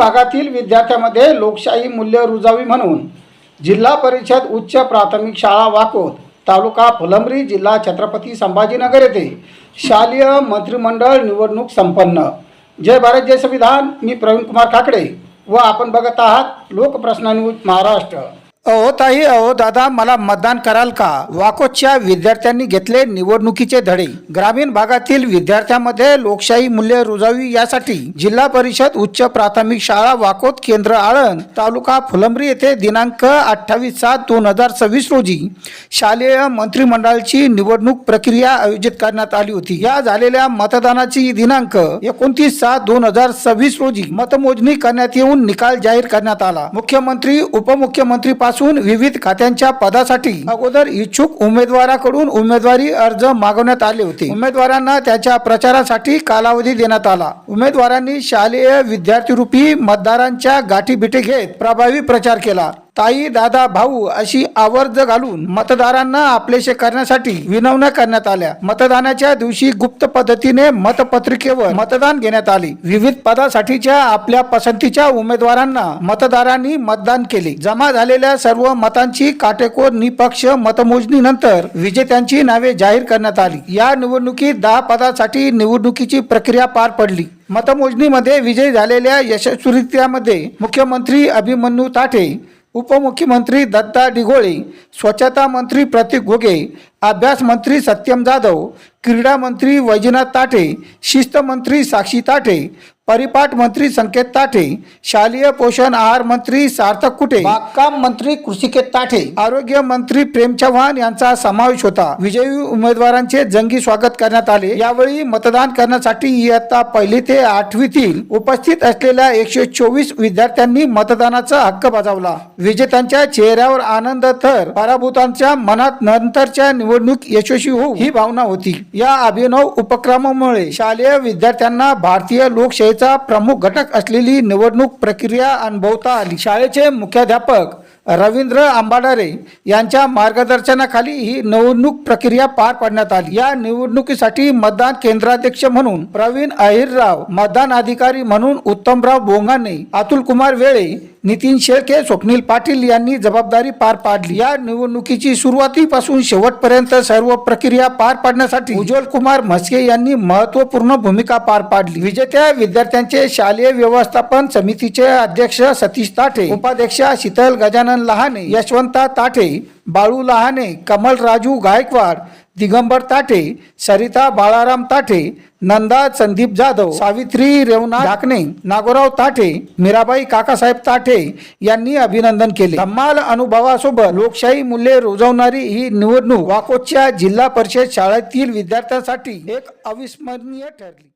भागातील विद्यार्थ्यांमध्ये लोकशाही मूल्य रुजावी म्हणून जिल्हा परिषद उच्च प्राथमिक शाळा वाकोद, तालुका फुलंब्री, जिल्हा छत्रपती संभाजीनगर येथे शालेय मंत्रिमंडळ निवडणूक संपन्न। जय भारत जय संविधान। मी प्रवीण कुमार काकडे व आपण बघत आहात लोकप्रश्न न्यूज महाराष्ट्र। अहो ताई, अहो दादा, मला मतदान कराल का? वाकोदच्या विद्यार्थ्यांनी घेतले निवडणुकीचे धडे। ग्रामीण भागातील विद्यार्थ्यांमध्ये लोकशाही मूल्य रुजावी यासाठी जिल्हा परिषद उच्च प्राथमिक शाळा वाकोद केंद्र आळंद, तालुका फुलंब्री येथे दिनांक 28/7/2026 रोजी शालेय मंत्रिमंडळाची निवडणूक प्रक्रिया आयोजित करण्यात आली होती। या झालेल्या मतदानाची दिनांक 29/7/2026 रोजी मतमोजणी करण्यात येऊन निकाल जाहीर करण्यात आला। मुख्यमंत्री, उपमुख्यमंत्री विविध खात्यांच्या पदासाठी अगोदर इच्छुक उमेदवाराकडून उमेदवारी अर्ज मागवण्यात आले होते। उमेदवारांना त्याच्या प्रचारासाठी कालावधी देण्यात आला। उमेदवारांनी शालेय विद्यार्थी रूपी मतदारांच्या गाठीभेटी घेत प्रभावी प्रचार केला। ताई, दादा, भाऊ अशी आवर्ज घालून मतदारांना आपलेसे करण्यासाठी विनवण्या करण्यात आल्या। मतदानाच्या दिवशी गुप्त पद्धतीने मतपत्रिकेवर मतदान घेण्यात आले। विविध पदासाठीच्या आपल्या पसंतीच्या उमेदवारांना मतदारांनी मतदान केले। जमा झालेल्या सर्व मतांची काटेकोर निपक्ष मतमोजणीनंतर विजेत्यांची नावे जाहीर करण्यात आली। या निवडणुकीत 10 पदासाठी निवडणुकीची प्रक्रिया पार पडली। मतमोजणीमध्ये विजयी झालेल्या यशस्वीरित्यामध्ये मुख्यमंत्री अभिमन्यू ताठे, उपमुख्यमंत्री दत्ता डिघोळे, स्वच्छता मंत्री प्रतीक घोगे, अभ्यास मंत्री सत्यम जाधव, क्रीडा मंत्री वैजनाथ ताठे, शिस्त मंत्री साक्षी ताठे, परिपाठ मंत्री संकेत ताठे, शालेय पोषण आहार मंत्री सार्थक कुटे, बागकाम मंत्री कृषिकेत ताठे, आरोग्य मंत्री प्रेम चव्हाण यांचा समावेश होता। विजयी उमेदवारांचे जंगी स्वागत करण्यात आले। यावेळी मतदान करण्यासाठी इयत्ता 1ली ते 8वीतील उपस्थित असलेल्या 124 विद्यार्थ्यांनी मतदानाचा हक्क बजावला। विजेत्यांच्या चेहऱ्यावर आनंद तर पराभूतांच्या मनात नंतरच्या निवडणूक यशस्वी होऊ ही भावना होती। या अभिनव उपक्रमामुळे शालेय विद्यार्थ्यांना भारतीय लोकशाहीचा प्रमुख घटक असलेली निवडणूक प्रक्रिया अनुभवता आली। शाळेचे मुख्याध्यापक रवींद्र आंबाडारे यांच्या मार्गदर्शनाखाली ही निवडणूक प्रक्रिया पार पाडण्यात आली। या निवडणुकीसाठी मतदान केंद्राध्यक्ष म्हणून प्रवीण अहिरराव, मतदान अधिकारी म्हणून उत्तमराव बोंगाने, अतुल कुमार वेळे, नितीन शेळके, स्वप्नील पाटील यांनी जबाबदारी पार पाडली। या निवडणुकीची सुरुवातीपासून शेवटपर्यंत सर्व प्रक्रिया पार पाडण्यासाठी उज्ज्वल कुमार म्हस्के यांनी महत्त्वपूर्ण भूमिका पार पाडली। विजेत्या विद्यार्थ्यांचे शालेय व्यवस्थापन समितीचे अध्यक्ष सतीश ताठे, उपाध्यक्षा शीतल गजानन लहाने, यशवंता ताठे, बाळू लहाने, कमल राजू गायकवाड, दिगंबर ताठे, सरिता बाळाराम ताठे, नंदा संदीप जाधव, सावित्री रेवना ढाकणे, नागोराव ताठे, मीराबाई काकासाहेब ताठे यांनी अभिनंदन केले। धम्माल अनुभवासोबत लोकशाही मूल्ये रुजवणारी ही निवडणूक वाकोदच्या जिल्हा परिषद शाळेतील विद्यार्थ्यांसाठी एक अविस्मरणीय ठरली।